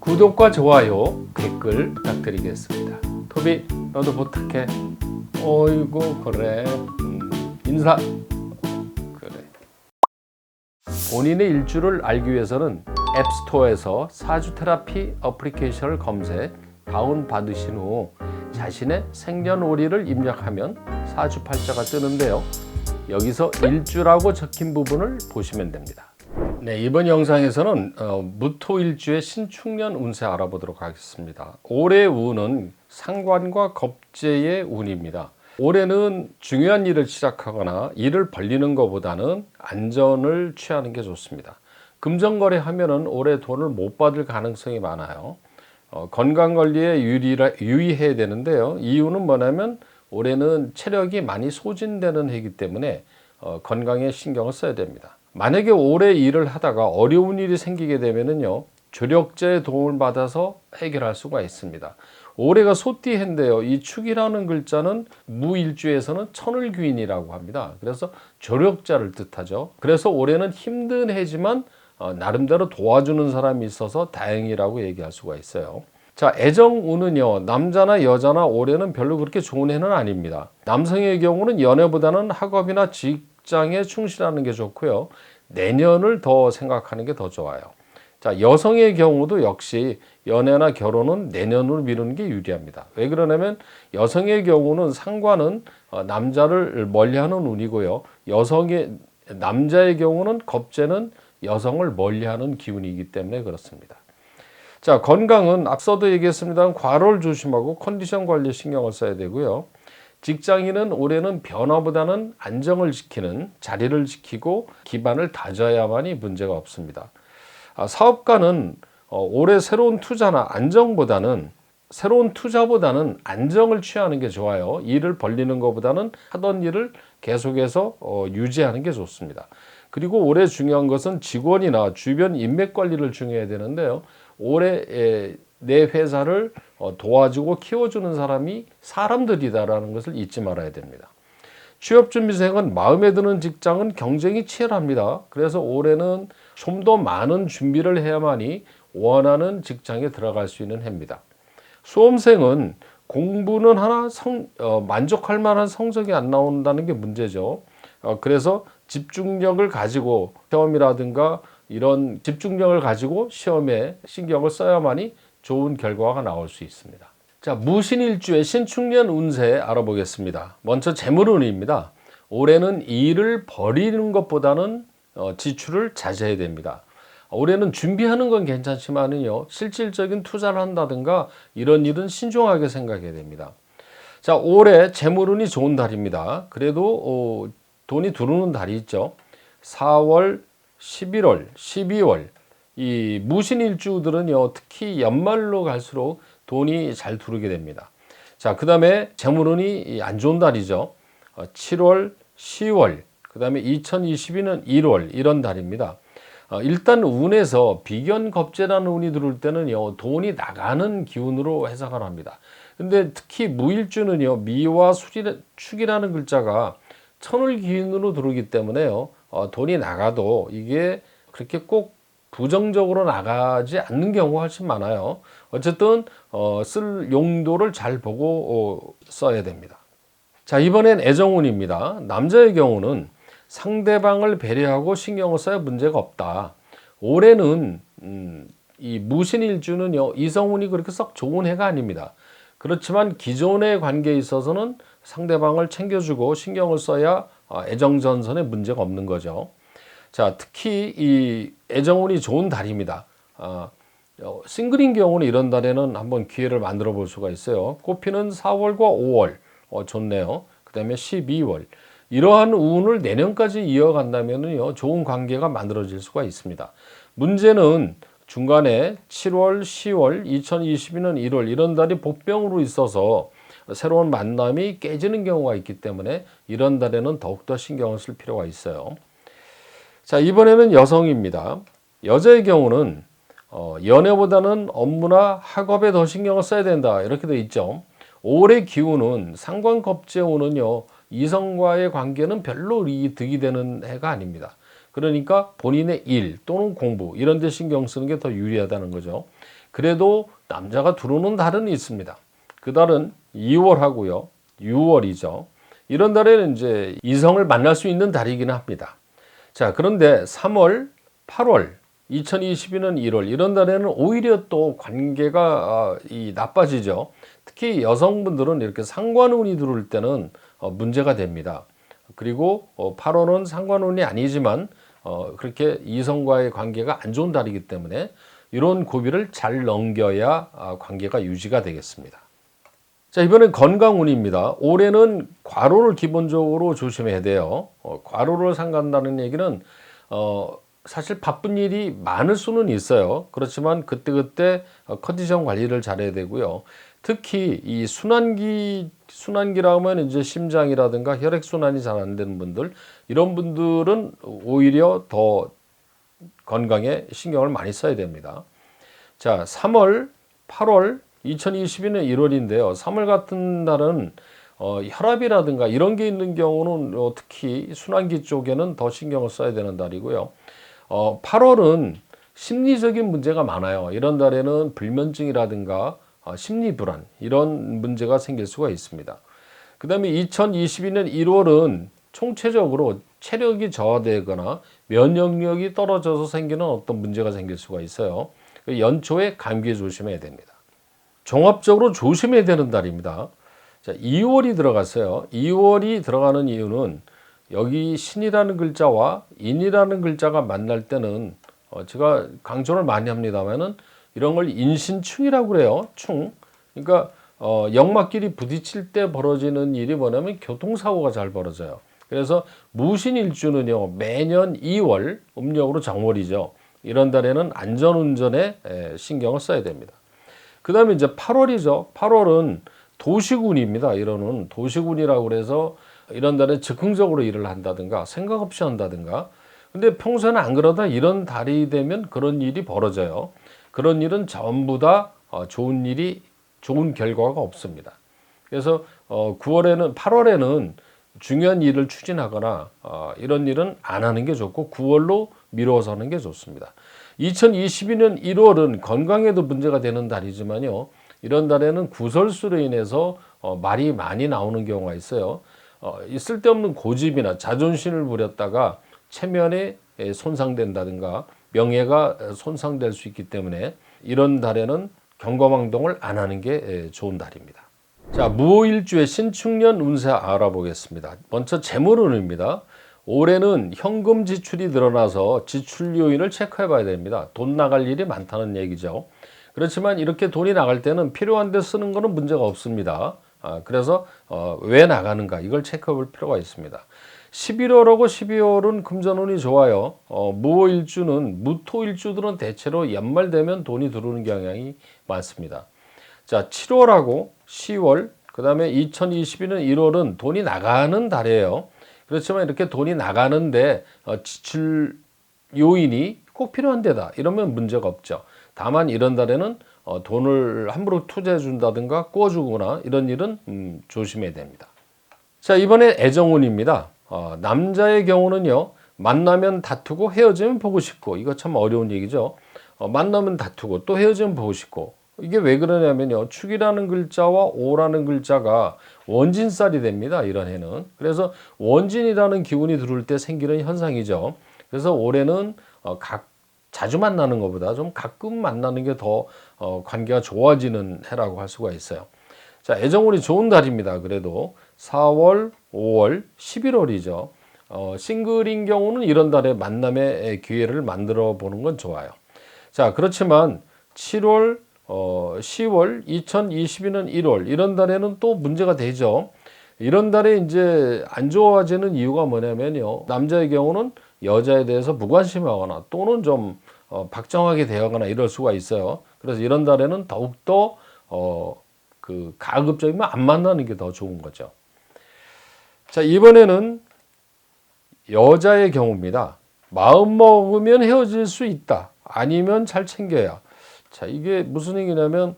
구독과 좋아요, 댓글 부탁드리겠습니다. 토비, 너도 부탁해. 어이구, 그래. 인사. 그래. 본인의 일주를 알기 위해서는 앱스토어에서 사주 테라피 어플리케이션을 검색, 다운받으신 후 자신의 생년월일을 입력하면 사주팔자가 뜨는데요. 여기서 일주라고 적힌 부분을 보시면 됩니다. 네, 이번 영상에서는 무토일주의 신축년 운세 알아보도록 하겠습니다. 올해 운은 상관과 겁재의 운입니다. 올해는 중요한 일을 시작하거나 일을 벌리는 것보다는 안전을 취하는 게 좋습니다. 금전거래 하면은 올해 돈을 못 받을 가능성이 많아요. 건강관리에 유의해야 되는데요. 이유는 뭐냐면 올해는 체력이 많이 소진되는 해이기 때문에 건강에 신경을 써야 됩니다. 만약에 올해 일을 하다가 어려운 일이 생기게 되면은요, 조력자의 도움을 받아서 해결할 수가 있습니다. 올해가 소띠해인데요. 이 축이라는 글자는 무일주에서는 천을귀인이라고 합니다. 그래서 조력자를 뜻하죠. 그래서 올해는 힘든 해지만 나름대로 도와주는 사람이 있어서 다행이라고 얘기할 수가 있어요. 자, 애정운은요, 남자나 여자나 올해는 별로 그렇게 좋은 해는 아닙니다. 남성의 경우는 연애보다는 학업이나 직장에 충실하는 게 좋고요. 내년을 더 생각하는 게 더 좋아요. 자, 여성의 경우도 역시 연애나 결혼은 내년으로 미루는 게 유리합니다. 왜 그러냐면 여성의 경우는 상관은 남자를 멀리하는 운이고요. 남자의 경우는 겁재는 여성을 멀리하는 기운이기 때문에 그렇습니다. 자, 건강은 앞서도 얘기했습니다만 과로를 조심하고 컨디션 관리에 신경을 써야 되고요. 직장인은 올해는 변화보다는 안정을 지키는, 자리를 지키고 기반을 다져야만이 문제가 없습니다. 사업가는 올해 새로운 투자보다는 안정을 취하는 게 좋아요. 일을 벌리는 것보다는 하던 일을 계속해서 유지하는 게 좋습니다. 그리고 올해 중요한 것은 직원이나 주변 인맥 관리를 중요해야 되는데요. 올해 내 회사를 도와주고 키워주는 사람들이다라는 것을 잊지 말아야 됩니다. 취업준비생은 마음에 드는 직장은 경쟁이 치열합니다. 그래서 올해는 좀 더 많은 준비를 해야만이 원하는 직장에 들어갈 수 있는 해입니다. 수험생은 공부는 하나 만족할 만한 성적이 안 나온다는 게 문제죠. 그래서 집중력을 가지고 시험이라든가 이런 집중력을 가지고 시험에 신경을 써야만이 좋은 결과가 나올 수 있습니다. 자, 무신일주의 신축년 운세 알아보겠습니다. 먼저 재물운입니다. 올해는 일을 벌이는 것보다는 지출을 자제해야 됩니다. 올해는 준비하는 건 괜찮지만은요, 실질적인 투자를 한다든가 이런 일은 신중하게 생각해야 됩니다. 자, 올해 재물운이 좋은 달입니다. 그래도 돈이 들어오는 달이 있죠. 4월, 11월, 12월 이 무신일주들은요, 특히 연말로 갈수록 돈이 잘 들어오게 됩니다. 자, 그 다음에 재물운이 안 좋은 달이죠. 7월, 10월, 그 다음에 2022년 1월 이런 달입니다. 일단 운에서 비견겁재라는 운이 들어올 때는요, 돈이 나가는 기운으로 해석을 합니다. 근데 특히 무일주는요, 미와 축이라는 글자가 천을 기운으로 들어오기 때문에요, 돈이 나가도 이게 그렇게 꼭 부정적으로 나가지 않는 경우가 훨씬 많아요. 어쨌든 쓸 용도를 잘 보고 써야 됩니다. 자, 이번엔 애정운입니다. 남자의 경우는 상대방을 배려하고 신경을 써야 문제가 없다. 올해는 이 무신일주는요, 이성운이 그렇게 썩 좋은 해가 아닙니다. 그렇지만 기존의 관계에 있어서는 상대방을 챙겨주고 신경을 써야 애정전선에 문제가 없는 거죠. 자, 특히 이 애정운이 좋은 달입니다. 싱글인 경우는 이런 달에는 한번 기회를 만들어 볼 수가 있어요. 꽃피는 4월과 5월 좋네요. 그 다음에 12월 이러한 운을 내년까지 이어간다면요, 좋은 관계가 만들어질 수가 있습니다. 문제는 중간에 7월, 10월, 2022년 1월 이런 달이 복병으로 있어서 새로운 만남이 깨지는 경우가 있기 때문에 이런 달에는 더욱더 신경을 쓸 필요가 있어요. 자, 이번에는 여성입니다. 여자의 경우는 연애보다는 업무나 학업에 더 신경을 써야 된다 이렇게 되어 있죠. 올해 기운은 상관겁재운은요, 이성과의 관계는 별로 이득이 되는 해가 아닙니다. 그러니까 본인의 일 또는 공부 이런 데 신경 쓰는 게 더 유리하다는 거죠. 그래도 남자가 들어오는 달은 있습니다. 그 달은 2월하고요. 6월이죠. 이런 달에는 이제 이성을 만날 수 있는 달이기는 합니다. 자, 그런데 3월, 8월, 2022년 1월 이런 달에는 오히려 또 관계가 나빠지죠. 특히 여성분들은 이렇게 상관운이 들어올 때는 문제가 됩니다. 그리고 8월은 상관운이 아니지만 그렇게 이성과의 관계가 안 좋은 달이기 때문에 이런 고비를 잘 넘겨야 관계가 유지가 되겠습니다. 자, 이번엔 건강운입니다. 올해는 과로를 기본적으로 조심해야 돼요. 과로를 삼간다는 얘기는 사실 바쁜 일이 많을 수는 있어요. 그렇지만 그때그때 컨디션 관리를 잘해야 되고요. 특히 이 순환기라면 이제 심장이라든가 혈액순환이 잘 안 되는 분들, 이런 분들은 오히려 더 건강에 신경을 많이 써야 됩니다. 자, 3월, 8월, 2022년 1월인데요. 3월 같은 날은 혈압이라든가 이런 게 있는 경우는 특히 순환기 쪽에는 더 신경을 써야 되는 달이고요. 8월은 심리적인 문제가 많아요. 이런 달에는 불면증이라든가 심리 불안 이런 문제가 생길 수가 있습니다. 그 다음에 2022년 1월은 총체적으로 체력이 저하되거나 면역력이 떨어져서 생기는 어떤 문제가 생길 수가 있어요. 연초에 감기에 조심해야 됩니다. 종합적으로 조심해야 되는 달입니다. 자, 2월이 들어갔어요. 2월이 들어가는 이유는 여기 신이라는 글자와 인이라는 글자가 만날 때는 제가 강조를 많이 합니다만은 이런 걸 인신충이라고 그래요. 충. 그러니까 역마끼리 부딪힐 때 벌어지는 일이 뭐냐면 교통사고가 잘 벌어져요. 그래서 무신일주는요 매년 2월 음력으로 정월이죠. 이런 달에는 안전운전에 신경을 써야 됩니다. 그 다음에 이제 8월이죠. 8월은 도시군입니다. 이러는 도시군이라고 그래서 이런 달에 즉흥적으로 일을 한다든가 생각 없이 한다든가. 근데 평소에는 안 그러다 이런 달이 되면 그런 일이 벌어져요. 그런 일은 전부 다 좋은 결과가 없습니다. 그래서 8월에는 중요한 일을 추진하거나 이런 일은 안 하는 게 좋고 9월로 미뤄서 하는 게 좋습니다. 2022년 1월은 건강에도 문제가 되는 달이지만요. 이런 달에는 구설수로 인해서 말이 많이 나오는 경우가 있어요. 쓸데없는 고집이나 자존심을 부렸다가 체면에 손상된다든가 명예가 손상될 수 있기 때문에 이런 달에는 경거망동을 안 하는 게 좋은 달입니다. 자, 무오일주의 신축년 운세 알아보겠습니다. 먼저 재물운입니다. 올해는 현금 지출이 늘어나서 지출 요인을 체크해 봐야 됩니다. 돈 나갈 일이 많다는 얘기죠. 그렇지만 이렇게 돈이 나갈 때는 필요한 데 쓰는 거는 문제가 없습니다. 그래서 왜 나가는가 이걸 체크해 볼 필요가 있습니다. 11월하고 12월은 금전운이 좋아요. 무오일주는 무토일주들은 대체로 연말 되면 돈이 들어오는 경향이 많습니다. 자, 7월하고 10월, 그 다음에 2022년 1월은 돈이 나가는 달이에요. 그렇지만 이렇게 돈이 나가는데 지출 요인이 꼭 필요한 데다 이러면 문제가 없죠. 다만 이런 달에는 돈을 함부로 투자해 준다든가 꿔주거나 이런 일은 조심해야 됩니다. 자, 이번에 애정운입니다. 남자의 경우는요, 만나면 다투고 헤어지면 보고 싶고, 이거 참 어려운 얘기죠. 만나면 다투고 또 헤어지면 보고 싶고, 이게 왜 그러냐면요, 축이라는 글자와 오라는 글자가 원진살이 됩니다. 이런 해는. 그래서 원진이라는 기운이 들어올 때 생기는 현상이죠. 그래서 올해는 자주 만나는 것보다 좀 가끔 만나는 게 더 관계가 좋아지는 해라고 할 수가 있어요. 자, 애정운이 좋은 달입니다. 그래도 4월, 5월, 11월이죠. 싱글인 경우는 이런 달에 만남의 기회를 만들어 보는 건 좋아요. 자, 그렇지만 7월, 10월, 2022년 1월 이런 달에는 또 문제가 되죠. 이런 달에 이제 안 좋아지는 이유가 뭐냐면요. 남자의 경우는 여자에 대해서 무관심하거나 또는 좀 박정하게 대하거나 이럴 수가 있어요. 그래서 이런 달에는 더욱더 가급적이면 안 만나는 게 더 좋은 거죠. 자, 이번에는 여자의 경우입니다. 마음 먹으면 헤어질 수 있다. 아니면 잘 챙겨야. 자, 이게 무슨 얘기냐면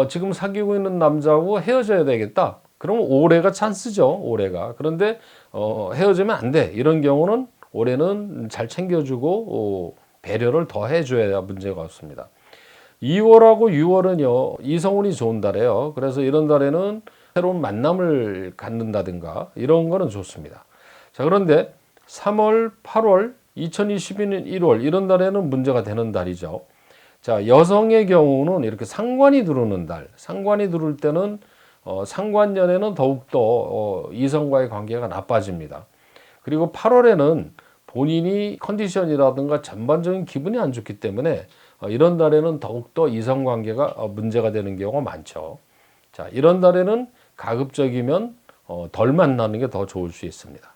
지금 사귀고 있는 남자하고 헤어져야 되겠다. 그럼 올해가 찬스죠. 올해가. 그런데 헤어지면 안 돼. 이런 경우는 올해는 잘 챙겨주고 배려를 더 해줘야 문제가 없습니다. 2월하고 6월은요 이성운이 좋은 달이에요. 그래서 이런 달에는 새로운 만남을 갖는다든가 이런 거는 좋습니다. 자, 그런데 3월, 8월, 2022년 1월 이런 달에는 문제가 되는 달이죠. 자, 여성의 경우는 이렇게 상관이 들어오는 달, 상관이 들어올 때는 상관년에는 더욱더 이성과의 관계가 나빠집니다. 그리고 8월에는 본인이 컨디션이라든가 전반적인 기분이 안 좋기 때문에 이런 달에는 더욱더 이성관계가 문제가 되는 경우가 많죠. 자, 이런 달에는 가급적이면 덜 만나는 게 더 좋을 수 있습니다.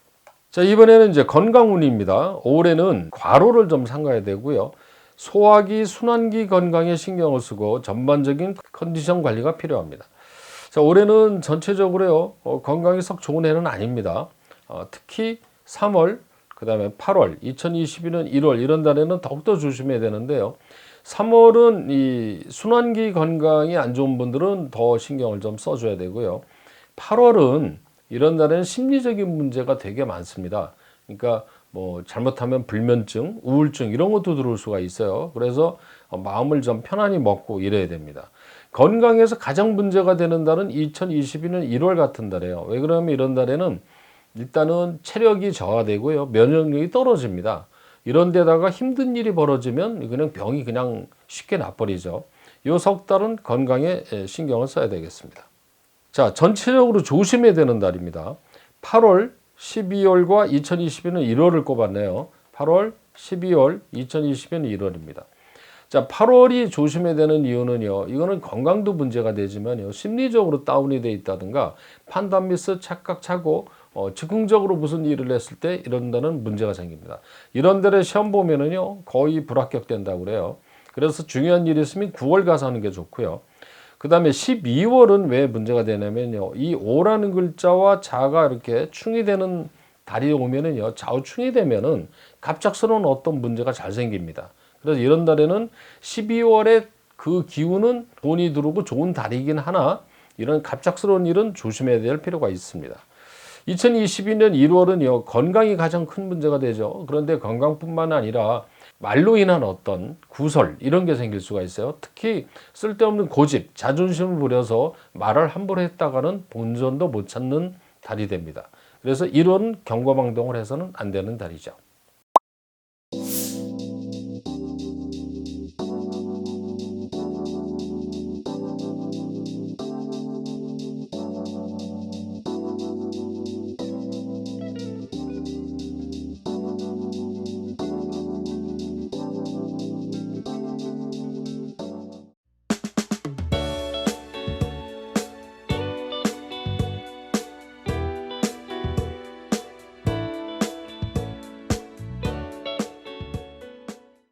자, 이번에는 이제 건강운입니다. 올해는 과로를 좀 삼가야 되고요. 소화기, 순환기 건강에 신경을 쓰고 전반적인 컨디션 관리가 필요합니다. 자, 올해는 전체적으로요, 건강이 썩 좋은 해는 아닙니다. 특히 3월, 그 다음에 8월, 2022년 1월 이런 달에는 더욱더 조심해야 되는데요. 3월은 이 순환기 건강이 안 좋은 분들은 더 신경을 좀 써줘야 되고요. 8월은 이런 날에는 심리적인 문제가 되게 많습니다. 그러니까 뭐 잘못하면 불면증, 우울증 이런 것도 들어올 수가 있어요. 그래서 마음을 좀 편안히 먹고 이래야 됩니다. 건강에서 가장 문제가 되는 달은 2022년 1월 같은 달이에요. 왜 그러냐면 이런 달에는 일단은 체력이 저하되고요. 면역력이 떨어집니다. 이런 데다가 힘든 일이 벌어지면 그냥 병이 그냥 쉽게 나버리죠. 요 석 달은 건강에 신경을 써야 되겠습니다. 자, 전체적으로 조심해야 되는 달입니다. 8월, 12월과 2022년 1월을 꼽았네요. 8월, 12월, 2022년 1월입니다. 자, 8월이 조심해야 되는 이유는요. 이거는 건강도 문제가 되지만요. 심리적으로 다운이 돼 있다든가 판단 미스, 착각, 착오, 즉흥적으로 무슨 일을 했을 때 이런 데는 문제가 생깁니다. 이런 데를 시험 보면은요. 거의 불합격된다고 그래요. 그래서 중요한 일이 있으면 9월 가서 하는 게 좋고요. 그 다음에 12월은 왜 문제가 되냐면요. 이 오라는 글자와 자가 이렇게 충이 되는 달이 오면은요. 좌우충이 되면은 갑작스러운 어떤 문제가 잘 생깁니다. 그래서 이런 달에는 12월에 그 기운은 돈이 들어오고 좋은 달이긴 하나 이런 갑작스러운 일은 조심해야 될 필요가 있습니다. 2022년 1월은요. 건강이 가장 큰 문제가 되죠. 그런데 건강뿐만 아니라 말로 인한 어떤 구설 이런 게 생길 수가 있어요. 특히 쓸데없는 고집, 자존심을 부려서 말을 함부로 했다가는 본전도 못 찾는 달이 됩니다. 그래서 이런 경거망동을 해서는 안 되는 달이죠.